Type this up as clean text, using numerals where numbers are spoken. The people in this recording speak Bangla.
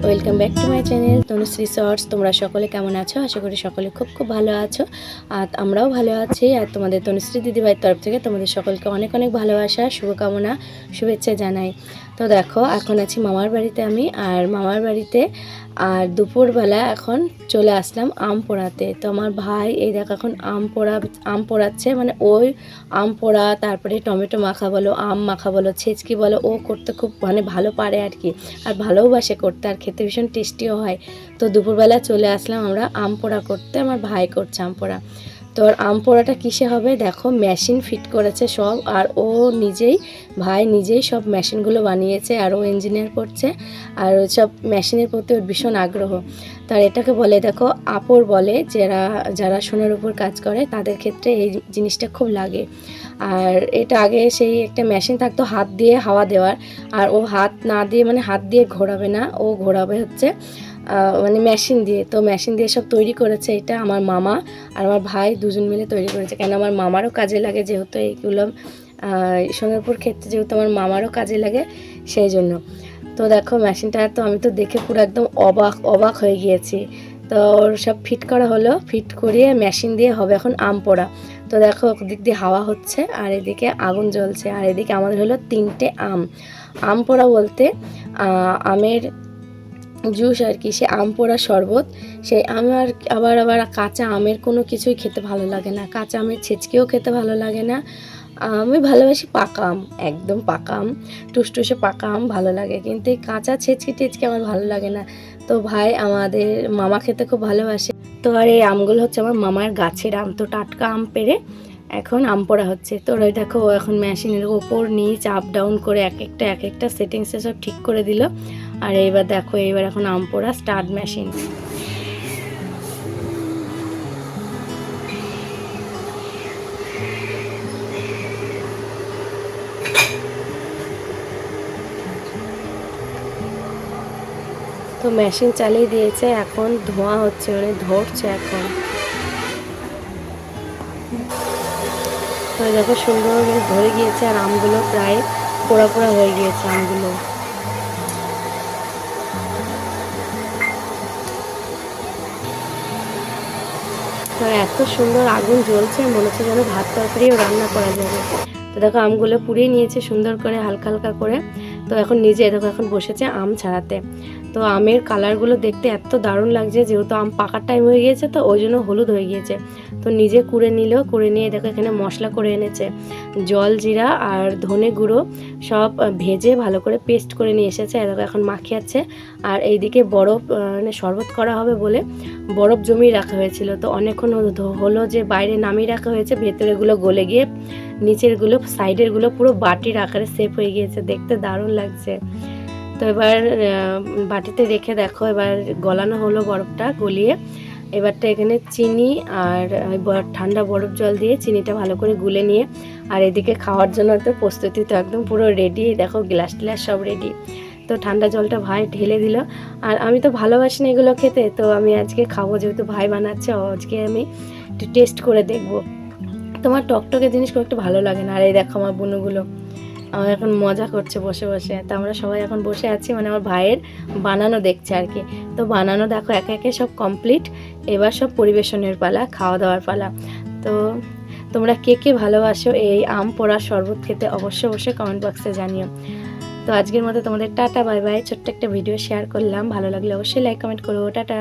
Welcome back to my channel Tanushree shorts. তোমরা সকলে কেমন আছো? আশা করি সকলে খুব ভালো আছো, আর আমরাও ভালো আছি। আর তোমাদের তনুশ্রী দিদিভাইয়ের তরফ থেকে তোমাদের সকলকে অনেক অনেক ভালোবাসা, শুভকামনা, শুভেচ্ছা জানাই। তো দেখো, এখন আছি মামার বাড়িতে আমি, আর মামার বাড়িতে আর দুপুরবেলা এখন চলে আসলাম আম পোড়াতে। তো আমার ভাই এই দেখো এখন আম পোড়াচ্ছে, মানে ওই আম পোড়া, তারপরে টমেটো মাখা বলো, আম মাখা বলো, ছেচকি বলো, ও করতে খুব মানে ভালো পারে আর কি, আর ভালোবাসে করতে, আর খেতে ভীষণ টেস্টিও হয়। তো দুপুরবেলা চলে আসলাম আমরা আম পোড়া করতে, আমার ভাই করছে আম পোড়া। তো আম পোড়াটা কিসে হবে দেখো, মেশিন ফিট করেছে সব, আর ও ভাই নিজেই সব মেশিনগুলো বানিয়েছে, আর ও ইঞ্জিনিয়ার পড়ছে, আর ওই সব মেশিনের প্রতি ওর ভীষণ আগ্রহ। তার এটাকে বলে দেখো আপর বলে, যারা সোনার উপর কাজ করে তাদের ক্ষেত্রে এই জিনিসটা খুব লাগে। আর এটা আগে সেই একটা মেশিন থাকতো হাত দিয়ে হাওয়া দেওয়ার, আর ও হাত না দিয়ে, মানে হাত দিয়ে ঘোরাবে না, ও ঘোরাবে হচ্ছে মানে মেশিন দিয়ে। তো মেশিন দিয়ে সব তৈরি করেছে এটা আমার মামা আর আমার ভাই দুজন মিলে তৈরি করেছে, কেন আমার মামারও কাজে লাগে, যেহেতু এইগুলো সোনারপুর ক্ষেত্রে যেহেতু আমার মামারও কাজে লাগে সেই জন্য। তো দেখো মেশিনটা, তো আমি তো দেখে পুরো একদম অবাক হয়ে গিয়েছি। তো ওর সব ফিট করা হলো, ফিট করিয়ে মেশিন দিয়ে হবে এখন আম পোড়া। তো দেখো ওদিক দিয়ে হাওয়া হচ্ছে, আর এদিকে আগুন জ্বলছে, আর এদিকে আমাদের হলো 3টে আম পোড়া বলতে আমের জুস আর কি, সে আম পোড়া শরবত। সেই আমার আবার কাঁচা আমের কোনো কিছুই খেতে ভালো লাগে না, কাঁচা আমের ছেচকেও খেতে ভালো লাগে না। আমি ভালোবাসি পাকা আম, একদম পাকা আম, টুসটুসে পাকা আম ভালো লাগে, কিন্তু এই কাঁচা ছেচকে আমার ভালো লাগে না। তো ভাই আমাদের মামা খেতে খুব ভালোবাসে। তো আর এই আমগুলো হচ্ছে আমার মামার গাছের আম, তো টাটকা আম পেড়ে এখন আম পোড়া হচ্ছে। তো ওই দেখো ও এখন মেশিনের ওপর নিচ আপ ডাউন করে এক একটা সেটিংসে সব ঠিক করে দিল। আর এইবার দেখো, এইবার এখন আম পোড়া স্টার্ট মেশিন। তো মেশিন চালিয়ে দিয়েছে, এখন ধোঁয়া হচ্ছে, মানে ধরছে এখন। তো দেখো সুন্দর ধরে গিয়েছে, আর আমগুলো প্রায় পোড়া হয়ে গিয়েছে আমগুলো। তো এত সুন্দর আগুন জ্বলছে, মনে হচ্ছে যেন ভাত তরকারিও রান্না করা যাবে। তো দেখো আমগুলো পুড়িয়ে নিয়েছে সুন্দর করে, হালকা হালকা করে। তো এখন নিজে দেখো এখন বসেছে আম ছাড়াতে। তো আমের কালারগুলো দেখতে এত দারুণ লাগছে, যেহেতু আম পাকার টাইম হয়ে গিয়েছে তো ওই জন্য হলুদ হয়ে গিয়েছে। তো নিজে কুড়ে নিল, কুড়ে নিয়ে দেখো এখানে মশলা করে এনেছে, জল জিরা আর ধনে গুঁড়ো সব ভেজে ভালো করে পেস্ট করে নিয়ে এসেছে, দেখো এখন মাখিয়াচ্ছে। আর এইদিকে বরফ মানে শরবত করা হবে বলে বরফ জমিয়ে রাখা হয়েছিল, তো অনেকক্ষণ হলো যে বাইরে নামিয়ে রাখা হয়েছে, ভেতরেগুলো গলে গিয়ে নিচেরগুলো সাইডেরগুলো পুরো বাটির আকারে সেপ হয়ে গিয়েছে, দেখতে দারুণ লাগছে। তো এবার বাটিতে রেখে দেখো, এবার গলানো হলো বরফটা, গলিয়ে এবারটা এখানে চিনি আর ঠান্ডা বরফ জল দিয়ে চিনিটা ভালো করে গুলে নিয়ে, আর এদিকে খাওয়ার জন্য তো প্রস্তুতি তো একদম পুরো রেডি, দেখো গ্লাস টিলাস সব রেডি। তো ঠান্ডা জলটা ভাই ঢেলে দিল, আর আমি তো ভালোবাসি না এগুলো খেতে, তো আমি আজকে খাবো, যেহেতু ভাই বানাচ্ছে আজকে আমি একটু টেস্ট করে দেখবো। তোমার টকটকে জিনিস খুব একটু ভালো লাগে না। আর এই দেখো আমার বুনুগুলো আমার এখন মজা করছে বসে বসে, তো আমরা সবাই এখন বসে আছি, মানে আমার ভাইয়ের বানানো দেখছে আর কি। তো বানানো দেখো একে একে সব কমপ্লিট, এবার সব পরিবেশনের পালা, খাওয়া দাওয়ার পালা। তো তোমরা কে কে ভালোবাসো এই আম পোড়া শরবত খেতে, অবশ্যই কমেন্ট বক্সে জানিও। তো আজকের মতো তোমাদের টাটা বাই বাই, ছোট্ট একটা ভিডিও শেয়ার করলাম, ভালো লাগলে অবশ্যই লাইক কমেন্ট করো, টাটা।